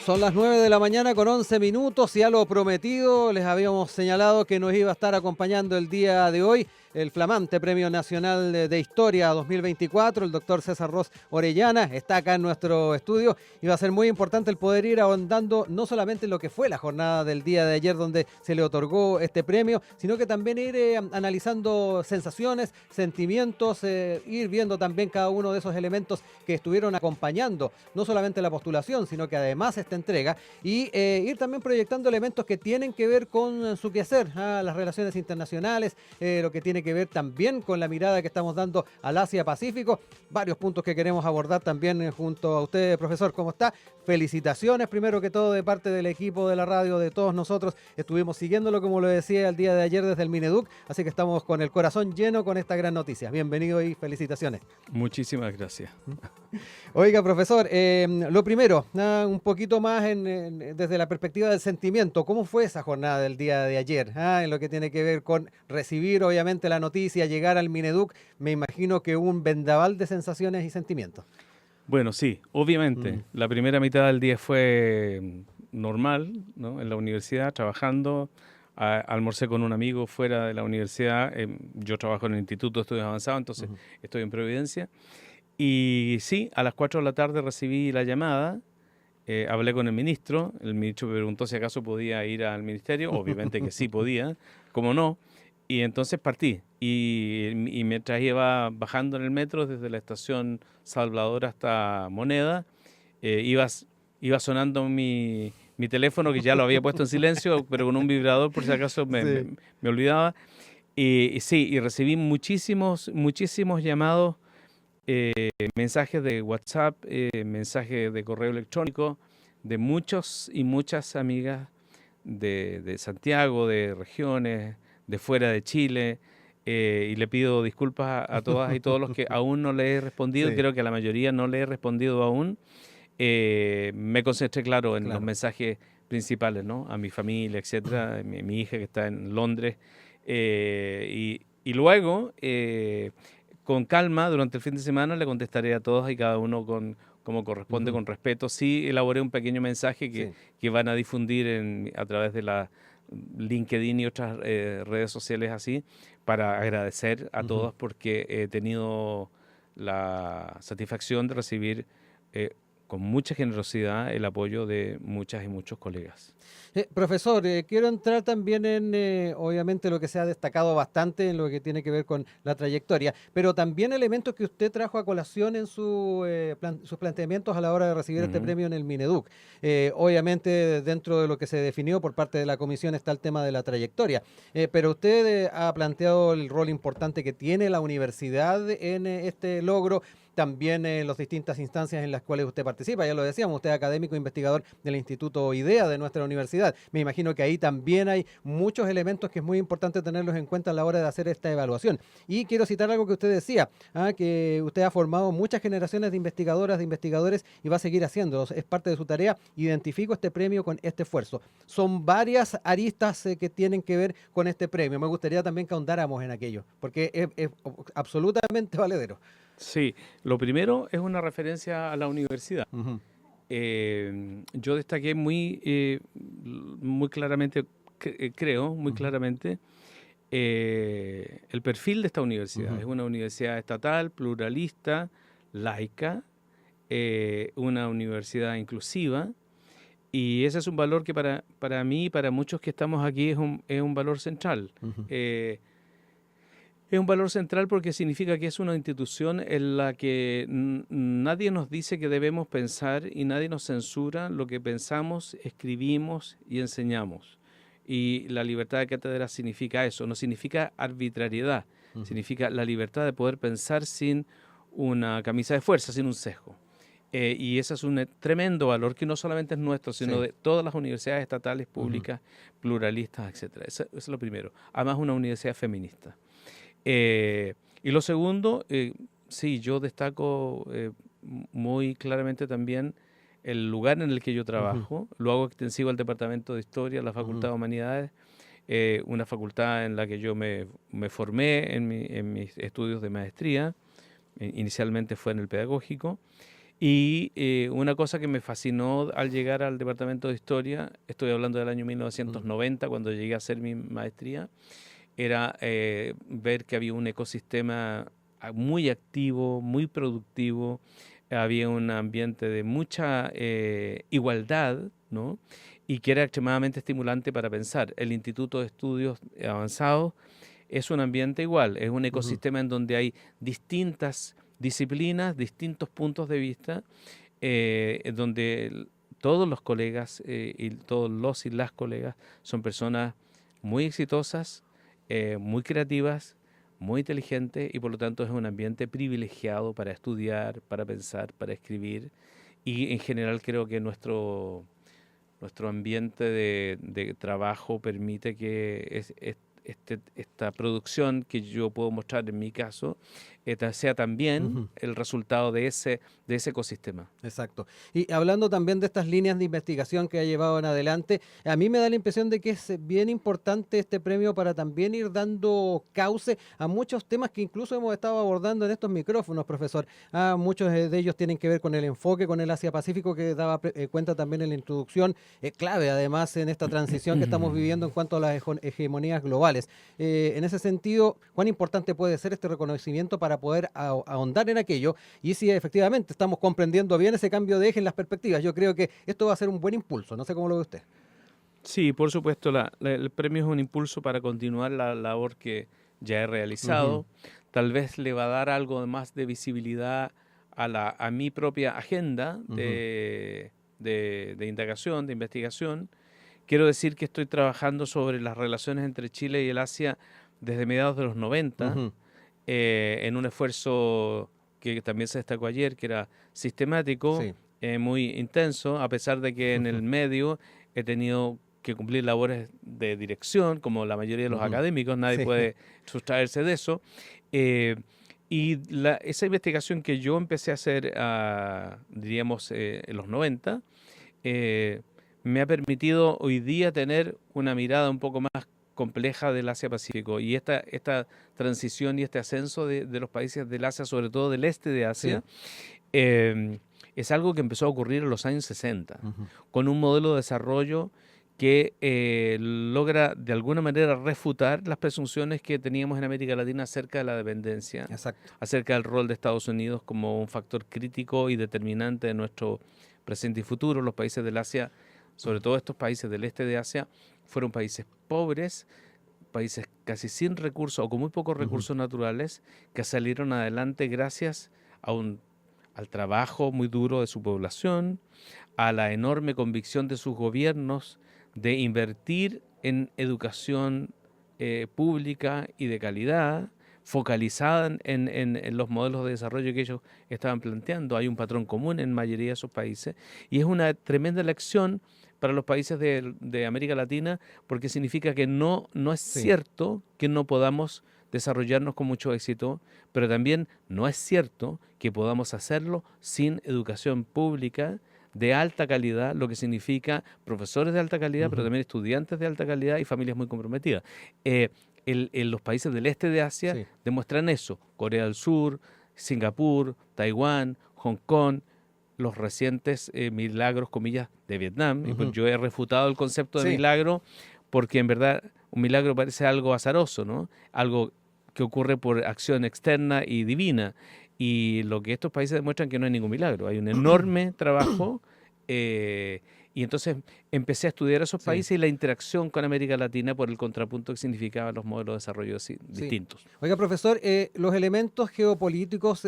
Son las 9 de la mañana con 11 minutos y a lo prometido les habíamos señalado que nos iba a estar acompañando el día de hoy el flamante Premio Nacional de Historia 2024, el doctor César Ros Orellana, está acá en nuestro estudio y va a ser muy importante el poder ir ahondando no solamente en lo que fue la jornada del día de ayer donde se le otorgó este premio, sino que también ir analizando sensaciones, sentimientos, ir viendo también cada uno de esos elementos que estuvieron acompañando no solamente la postulación, sino que además esta entrega y ir también proyectando elementos que tienen que ver con su quehacer, las relaciones internacionales, lo que tiene que ver también con la mirada que estamos dando al Asia-Pacífico. Varios puntos que queremos abordar también junto a usted, profesor. ¿Cómo está? Felicitaciones, primero que todo, de parte del equipo de la radio, de todos nosotros. Estuvimos siguiéndolo, como lo decía, el día de ayer desde el Mineduc, así que estamos con el corazón lleno con esta gran noticia. Bienvenido y felicitaciones. Muchísimas gracias. Oiga, profesor, lo primero, un poquito más desde la perspectiva del sentimiento. ¿Cómo fue esa jornada del día de ayer? En lo que tiene que ver con recibir, obviamente, la noticia, llegar al Mineduc. Me imagino que hubo un vendaval de sensaciones y sentimientos. Bueno, sí, obviamente. La primera mitad del día fue normal, ¿no? En la universidad, trabajando. Almorcé con un amigo fuera de la universidad. Yo trabajo en el Instituto de Estudios Avanzados, entonces estoy en Providencia. Y sí, a las 4 de la tarde recibí la llamada, hablé con el ministro me preguntó si acaso podía ir al ministerio, obviamente que sí podía, cómo no, y entonces partí. Y mientras iba bajando en el metro desde la estación Salvador hasta Moneda, iba sonando mi teléfono, que ya lo había puesto en silencio, pero con un vibrador por si acaso me olvidaba. Y sí, y recibí muchísimos llamados, mensajes de WhatsApp, mensajes de correo electrónico de muchos y muchas amigas de Santiago, de regiones, de fuera de Chile, y le pido disculpas a todas y todos los que aún no le he respondido, Sí. creo que a la mayoría no le he respondido aún. Me concentré, claro, en los mensajes principales, ¿no? A mi familia, etcétera, mi hija que está en Londres, y luego, con calma, durante el fin de semana le contestaré a todos y cada uno como corresponde, con respeto. Sí, elaboré un pequeño mensaje que van a difundir a través de la LinkedIn y otras redes sociales así, para agradecer a todos porque he tenido la satisfacción de recibir con mucha generosidad el apoyo de muchas y muchos colegas. Profesor, quiero entrar también en, obviamente, lo que se ha destacado bastante en lo que tiene que ver con la trayectoria, pero también elementos que usted trajo a colación en sus planteamientos a la hora de recibir este premio en el Mineduc. Obviamente, dentro de lo que se definió por parte de la comisión está el tema de la trayectoria, pero usted ha planteado el rol importante que tiene la universidad en este logro, también en las distintas instancias en las cuales usted participa. Ya lo decíamos, usted es académico e investigador del Instituto IDEA de nuestra universidad. Me imagino que ahí también hay muchos elementos que es muy importante tenerlos en cuenta a la hora de hacer esta evaluación. Y quiero citar algo que usted decía, que usted ha formado muchas generaciones de investigadoras, de investigadores y va a seguir haciéndolo. Es parte de su tarea. Identifico este premio con este esfuerzo. Son varias aristas que tienen que ver con este premio. Me gustaría también que ahondáramos en aquello, porque es absolutamente valedero. Sí, lo primero es una referencia a la universidad. Yo destaqué muy claramente, creo, muy claramente, el perfil de esta universidad. Es una universidad estatal, pluralista, laica, una universidad inclusiva, y ese es un valor que para mí y para muchos que estamos aquí es un valor central. Es un valor central porque significa que es una institución en la que nadie nos dice que debemos pensar y nadie nos censura lo que pensamos, escribimos y enseñamos. Y la libertad de cátedra significa eso, no significa arbitrariedad, significa la libertad de poder pensar sin una camisa de fuerza, sin un sesgo. Y ese es un tremendo valor que no solamente es nuestro, sino de todas las universidades estatales, públicas, pluralistas, etcétera. Eso es lo primero. Además, una universidad feminista. Y lo segundo, sí, yo destaco muy claramente también el lugar en el que yo trabajo. Lo hago extensivo al Departamento de Historia, a la Facultad de Humanidades, una facultad en la que yo me formé en mis estudios de maestría. Inicialmente fue en el pedagógico. Y una cosa que me fascinó al llegar al departamento de historia, estoy hablando del año 1990, cuando llegué a hacer mi maestría, era ver que había un ecosistema muy activo, muy productivo, había un ambiente de mucha igualdad, ¿no? Y que era extremadamente estimulante para pensar. El Instituto de Estudios Avanzados es un ambiente igual, es un Ujú. ecosistema en donde hay distintas disciplinas, distintos puntos de vista, en donde todos los colegas y todos los y las colegas son personas muy exitosas, muy creativas, muy inteligentes y por lo tanto es un ambiente privilegiado para estudiar, para pensar, para escribir y en general creo que nuestro ambiente de trabajo permite que esta producción que yo puedo mostrar en mi caso sea también Ujú. el resultado de ese ecosistema. Exacto. Y hablando también de estas líneas de investigación que ha llevado en adelante, a mí me da la impresión de que es bien importante este premio para también ir dando cauce a muchos temas que incluso hemos estado abordando en estos micrófonos, profesor. Muchos de ellos tienen que ver con el enfoque, con el Asia-Pacífico que daba cuenta también en la introducción, clave además en esta transición que estamos viviendo en cuanto a las hegemonías globales. En ese sentido, ¿cuán importante puede ser este reconocimiento para poder ahondar en aquello? Y si efectivamente estamos comprendiendo bien ese cambio de eje en las perspectivas, yo creo que esto va a ser un buen impulso. No sé cómo lo ve usted. Sí, por supuesto, el premio es un impulso para continuar la labor que ya he Ujú. realizado. Tal vez le va a dar algo más de visibilidad a mi propia agenda Ujú. de indagación, de investigación. Quiero decir que estoy trabajando sobre las relaciones entre Chile y el Asia desde mediados de los 90, Ujú. en un esfuerzo que también se destacó ayer, que era sistemático, Sí. muy intenso, a pesar de que en el medio he tenido que cumplir labores de dirección, como la mayoría de los Ujú. académicos, nadie Sí. puede sustraerse de eso. Eh, y esa investigación que yo empecé a hacer, diríamos, en los 90, eh, me ha permitido hoy día tener una mirada un poco más compleja del Asia-Pacífico. Y esta transición y este ascenso de los países del Asia, sobre todo del este de Sí. Asia, eh, es algo que empezó a ocurrir en los años 60, Ujú. con un modelo de desarrollo que logra de alguna manera refutar las presunciones que teníamos en América Latina acerca de la dependencia, Exacto. acerca del rol de Estados Unidos como un factor crítico y determinante de nuestro presente y futuro. Los países del Asia, sobre todo estos países del este de Asia, fueron países pobres, países casi sin recursos o con muy pocos Ujú. recursos naturales que salieron adelante gracias a al trabajo muy duro de su población, a la enorme convicción de sus gobiernos de invertir en educación pública y de calidad, focalizada en los modelos de desarrollo que ellos estaban planteando. Hay un patrón común en mayoría de esos países y es una tremenda lección para los países de América Latina porque significa que no es Sí. cierto que no podamos desarrollarnos con mucho éxito, pero también no es cierto que podamos hacerlo sin educación pública de alta calidad, lo que significa profesores de alta calidad, pero Ujú. también estudiantes de alta calidad y familias muy comprometidas. Eh, en los países del este de Asia Sí. demuestran eso. Corea del Sur, Singapur, Taiwán, Hong Kong, los recientes milagros, comillas, de Vietnam. Y pues Ujú. yo he refutado el concepto de Sí. milagro porque en verdad un milagro parece algo azaroso, ¿no? Algo que ocurre por acción externa y divina. Y lo que estos países demuestran que no hay ningún milagro. Hay un enorme trabajo. eh, y entonces empecé a estudiar esos Sí. países y la interacción con América Latina por el contrapunto que significaban los modelos de desarrollo Sí. distintos. Oiga, profesor, los elementos geopolíticos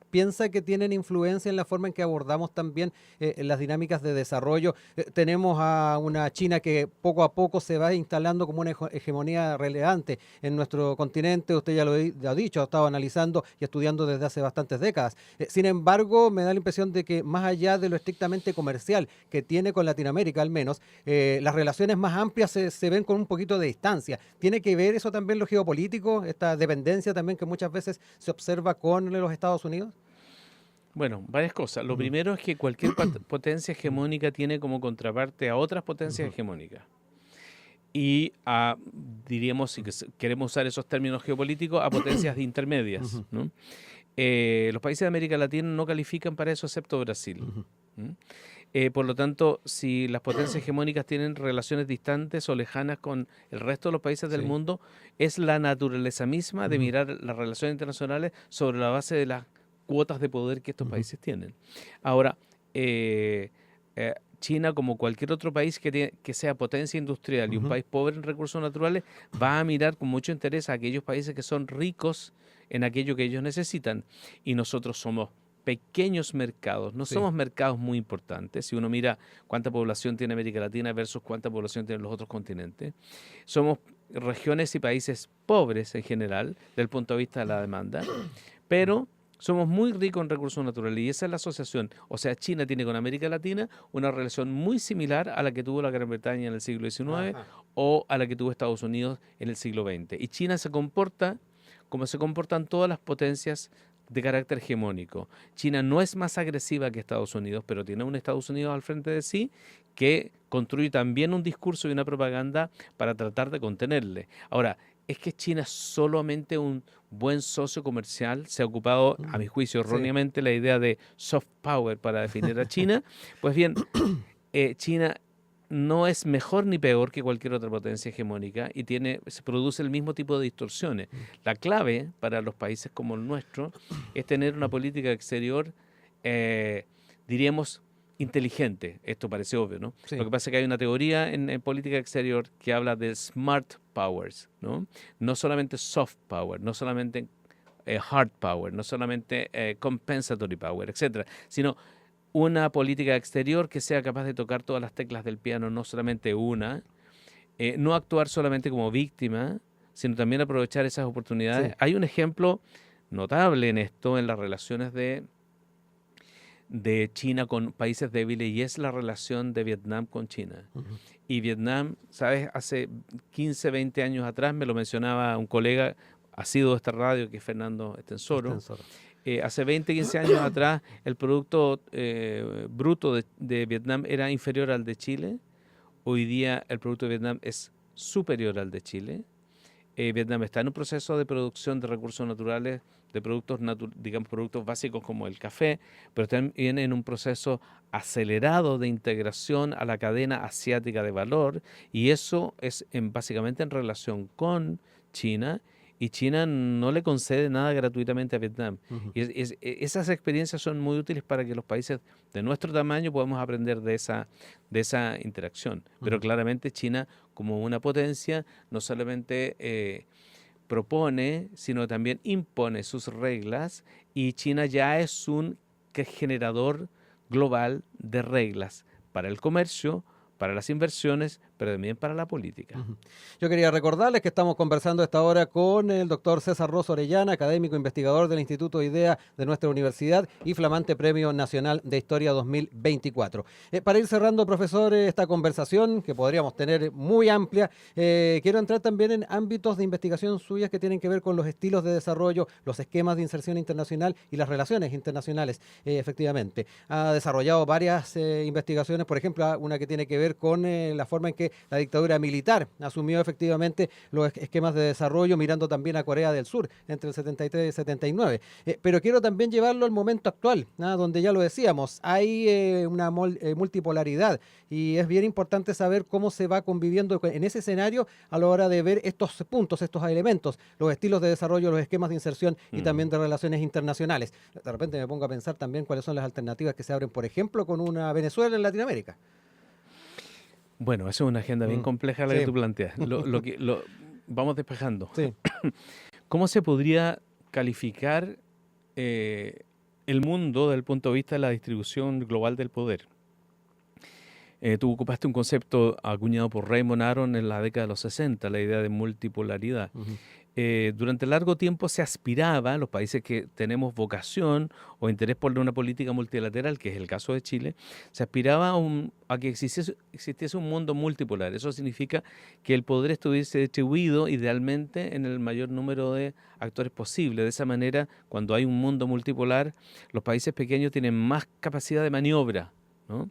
piensa que tienen influencia en la forma en que abordamos también en las dinámicas de desarrollo. Tenemos a una China que poco a poco se va instalando como una hegemonía relevante en nuestro continente. Usted ya lo ha dicho, ha estado analizando y estudiando desde hace bastantes décadas. Sin embargo, me da la impresión de que más allá de lo estrictamente comercial que tiene con Latinoamérica al menos, las relaciones más amplias se ven con un poquito de distancia. ¿Tiene que ver eso también lo geopolítico, esta dependencia también que muchas veces se observa con los Estados Unidos? Bueno, varias cosas. Lo Ujú. primero es que cualquier potencia hegemónica tiene como contraparte a otras potencias Ujú. hegemónicas. Y diríamos, si queremos usar esos términos geopolíticos, a potencias intermedias, Ujú. ¿no? Los países de América Latina no califican para eso excepto Brasil. ¿Mm? Por lo tanto, si las potencias hegemónicas tienen relaciones distantes o lejanas con el resto de los países del Sí. mundo, es la naturaleza misma de mirar las relaciones internacionales sobre la base de las cuotas de poder que estos países tienen. Ahora, China, como cualquier otro país que sea potencia industrial y un país pobre en recursos naturales, va a mirar con mucho interés a aquellos países que son ricos en aquello que ellos necesitan. Y nosotros somos pequeños mercados, no somos mercados muy importantes. Si uno mira cuánta población tiene América Latina versus cuánta población tienen los otros continentes, somos regiones y países pobres en general, desde el punto de vista de la demanda, pero somos muy ricos en recursos naturales y esa es la asociación. O sea, China tiene con América Latina una relación muy similar a la que tuvo la Gran Bretaña en el siglo XIX o a la que tuvo Estados Unidos en el siglo XX. Y China se comporta como se comportan todas las potencias de carácter hegemónico. China no es más agresiva que Estados Unidos, pero tiene un Estados Unidos al frente de sí que construye también un discurso y una propaganda para tratar de contenerle. Ahora, ¿es que China es solamente un buen socio comercial? Se ha ocupado, a mi juicio, erróneamente la idea de soft power para definir a China. Pues bien, China no es mejor ni peor que cualquier otra potencia hegemónica y se produce el mismo tipo de distorsiones. La clave para los países como el nuestro es tener una política exterior, diríamos, inteligente. Esto parece obvio, ¿no? Lo que pasa es que hay una teoría en política exterior que habla de smart powers, ¿no? No solamente soft power, no solamente hard power, no solamente compensatory power, etcétera, sino una política exterior que sea capaz de tocar todas las teclas del piano, no solamente una, no actuar solamente como víctima, sino también aprovechar esas oportunidades. Hay un ejemplo notable en esto, en las relaciones de China con países débiles, y es la relación de Vietnam con China. Y Vietnam, ¿sabes? Hace 15, 20 años atrás, me lo mencionaba un colega, ha sido de esta radio, que es Fernando Estensoro. Hace 20, 15 años atrás, el producto bruto de Vietnam era inferior al de Chile. Hoy día el producto de Vietnam es superior al de Chile. Vietnam está en un proceso de producción de recursos naturales, de productos, digamos, productos básicos como el café, pero también en un proceso acelerado de integración a la cadena asiática de valor, y eso es básicamente en relación con China. Y China no le concede nada gratuitamente a Vietnam. Y esas experiencias son muy útiles para que los países de nuestro tamaño podamos aprender de esa interacción. Pero claramente China, como una potencia, no solamente propone, sino también impone sus reglas, y China ya es un generador global de reglas para el comercio, para las inversiones, pero también para la política. Yo quería recordarles que estamos conversando a esta hora con el doctor César Rosso Orellana, académico investigador del Instituto IDEA de nuestra universidad y flamante Premio Nacional de Historia 2024. Para ir cerrando, profesor, esta conversación que podríamos tener muy amplia, quiero entrar también en ámbitos de investigación suyas que tienen que ver con los estilos de desarrollo, los esquemas de inserción internacional y las relaciones internacionales, efectivamente. Ha desarrollado varias investigaciones, por ejemplo, una que tiene que ver con la forma en que la dictadura militar asumió efectivamente los esquemas de desarrollo, mirando también a Corea del Sur entre el 73 y el 79. Pero quiero también llevarlo al momento actual, donde ya lo decíamos, hay una multipolaridad, y es bien importante saber cómo se va conviviendo en ese escenario a la hora de ver estos puntos, estos elementos, los estilos de desarrollo, los esquemas de inserción y también de relaciones internacionales. De repente me pongo a pensar también cuáles son las alternativas que se abren, por ejemplo, con una Venezuela en Latinoamérica. Bueno, eso es una agenda bien compleja la que tú planteas. Vamos despejando. Sí. ¿Cómo se podría calificar el mundo desde el punto de vista de la distribución global del poder? Tú ocupaste un concepto acuñado por Raymond Aron en la década de los 60, la idea de multipolaridad. Durante largo tiempo se aspiraba, los países que tenemos vocación o interés por una política multilateral, que es el caso de Chile, se aspiraba a que existiese un mundo multipolar. Eso significa que el poder estuviese distribuido idealmente en el mayor número de actores posible. De esa manera, cuando hay un mundo multipolar, los países pequeños tienen más capacidad de maniobra, ¿no?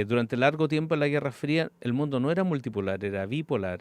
Durante largo tiempo en la Guerra Fría el mundo no era multipolar, era bipolar.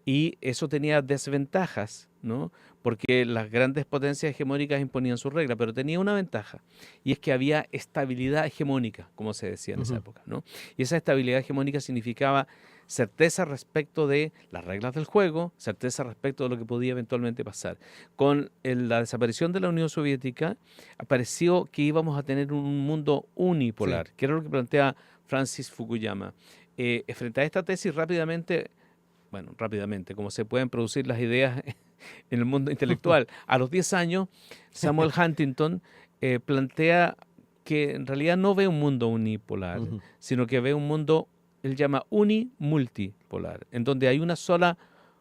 y eso tenía desventajas, ¿no? Porque las grandes potencias hegemónicas imponían sus reglas, pero tenía una ventaja, y es que había estabilidad hegemónica, como se decía en esa época, ¿no? Y esa estabilidad hegemónica significaba certeza respecto de las reglas del juego, certeza respecto de lo que podía eventualmente pasar. Con la desaparición de la Unión Soviética, apareció que íbamos a tener un mundo unipolar, que era lo que plantea Francis Fukuyama. Frente a esta tesis, rápidamente, como se pueden producir las ideas en el mundo intelectual. A los 10 años, Samuel Huntington plantea que en realidad no ve un mundo unipolar, sino que ve un mundo, él llama unimultipolar, en donde hay una sola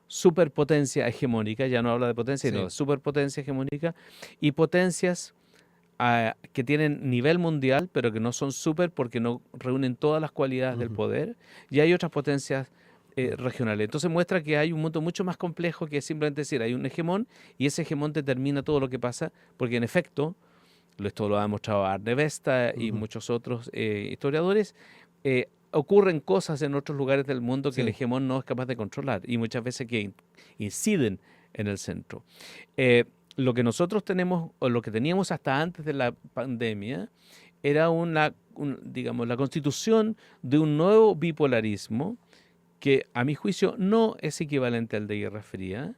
superpotencia hegemónica, ya no habla de potencia, sino de superpotencia hegemónica, y potencias que tienen nivel mundial, pero que no son super porque no reúnen todas las cualidades del poder, y hay otras potencias regionales. Entonces muestra que hay un mundo mucho más complejo que simplemente decir, hay un hegemón y ese hegemón determina todo lo que pasa, porque en efecto, esto lo ha demostrado Arne Vesta y muchos otros historiadores, ocurren cosas en otros lugares del mundo que el hegemón no es capaz de controlar y muchas veces que inciden en el centro. Lo que nosotros tenemos, o lo que teníamos hasta antes de la pandemia, era digamos, la constitución de un nuevo bipolarismo que a mi juicio no es equivalente al de Guerra Fría,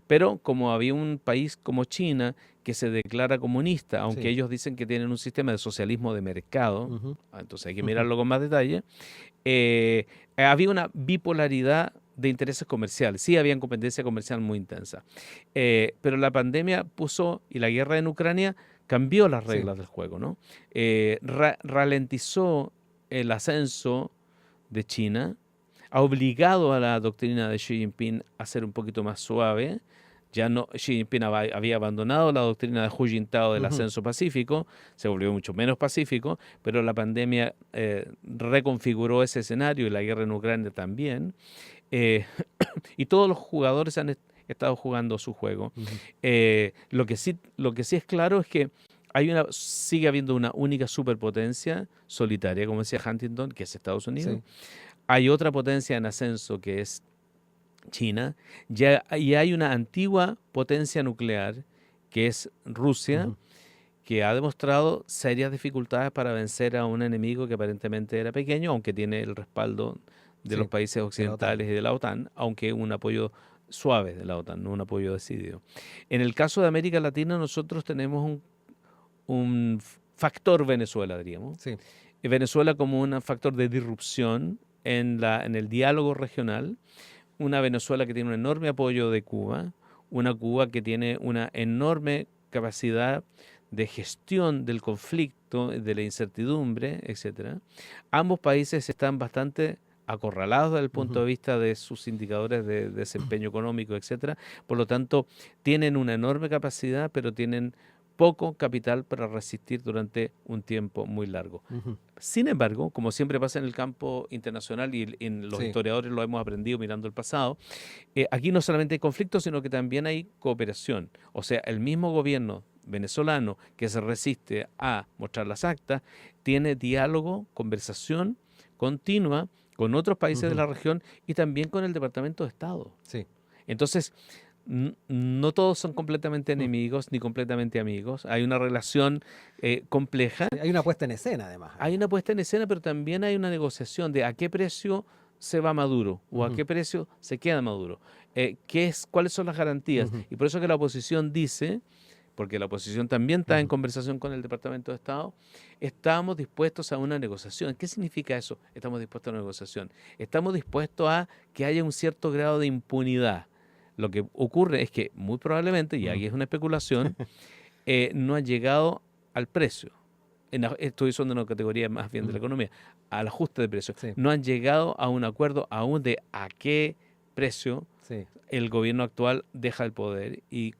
pero como había un país como China que se declara comunista, aunque ellos dicen que tienen un sistema de socialismo de mercado, entonces hay que mirarlo con más detalle, había una bipolaridad de intereses comerciales. Sí, había competencia comercial muy intensa. Pero la pandemia y la guerra en Ucrania cambió las reglas del juego, ¿no? Ralentizó el ascenso de China, ha obligado a la doctrina de Xi Jinping a ser un poquito más suave. Ya no, Xi Jinping había abandonado la doctrina de Hu Jintao del ascenso pacífico, se volvió mucho menos pacífico, pero la pandemia reconfiguró ese escenario y la guerra en Ucrania también. Y todos los jugadores han estado jugando su juego. Lo que sí es claro es que sigue habiendo una única superpotencia solitaria, como decía Huntington, que es Estados Unidos. Hay otra potencia en ascenso que es China, y hay una antigua potencia nuclear que es Rusia, que ha demostrado serias dificultades para vencer a un enemigo que aparentemente era pequeño, aunque tiene el respaldo de los países occidentales y de la OTAN, aunque un apoyo suave de la OTAN, no un apoyo decidido. En el caso de América Latina, nosotros tenemos un factor Venezuela, diríamos. Venezuela como un factor de disrupción en el diálogo regional, una Venezuela que tiene un enorme apoyo de Cuba, una Cuba que tiene una enorme capacidad de gestión del conflicto, de la incertidumbre, etc. Ambos países están bastante acorralados desde el punto de vista de sus indicadores de desempeño económico, etc. Por lo tanto, tienen una enorme capacidad, pero tienen poco capital para resistir durante un tiempo muy largo. Sin embargo, como siempre pasa en el campo internacional y en los historiadores lo hemos aprendido mirando el pasado, aquí no solamente hay conflictos, sino que también hay cooperación. O sea, el mismo gobierno venezolano que se resiste a mostrar las actas, tiene diálogo, conversación continua con otros países de la región y también con el Departamento de Estado. Entonces, no todos son completamente enemigos ni completamente amigos. Hay una relación compleja. Hay una puesta en escena, además. Hay una puesta en escena, pero también hay una negociación de a qué precio se va Maduro o a qué precio se queda Maduro. ¿Cuáles son las garantías? Y por eso que la oposición dice, porque la oposición también está en conversación con el Departamento de Estado, estamos dispuestos a una negociación. ¿Qué significa eso? Estamos dispuestos a una negociación. Estamos dispuestos a que haya un cierto grado de impunidad. Lo que ocurre es que muy probablemente, y aquí es una especulación, no han llegado al precio. Estoy usando una categoría más bien de la economía, al ajuste de precios. No han llegado a un acuerdo aún de a qué precio el gobierno actual deja el poder y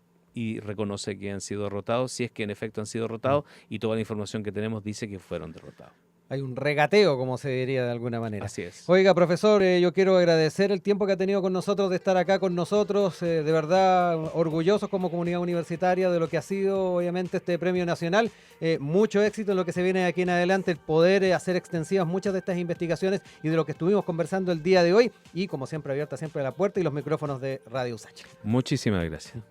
reconoce que han sido derrotados, si es que en efecto han sido derrotados, y toda la información que tenemos dice que fueron derrotados. Hay un regateo, como se diría de alguna manera. Así es. Oiga, profesor, yo quiero agradecer el tiempo que ha tenido con nosotros, de estar acá con nosotros, de verdad orgullosos como comunidad universitaria de lo que ha sido, obviamente, este premio nacional. Mucho éxito en lo que se viene de aquí en adelante, el poder hacer extensivas muchas de estas investigaciones y de lo que estuvimos conversando el día de hoy. Y, como siempre, abierta siempre la puerta y los micrófonos de Radio USACH. Muchísimas gracias.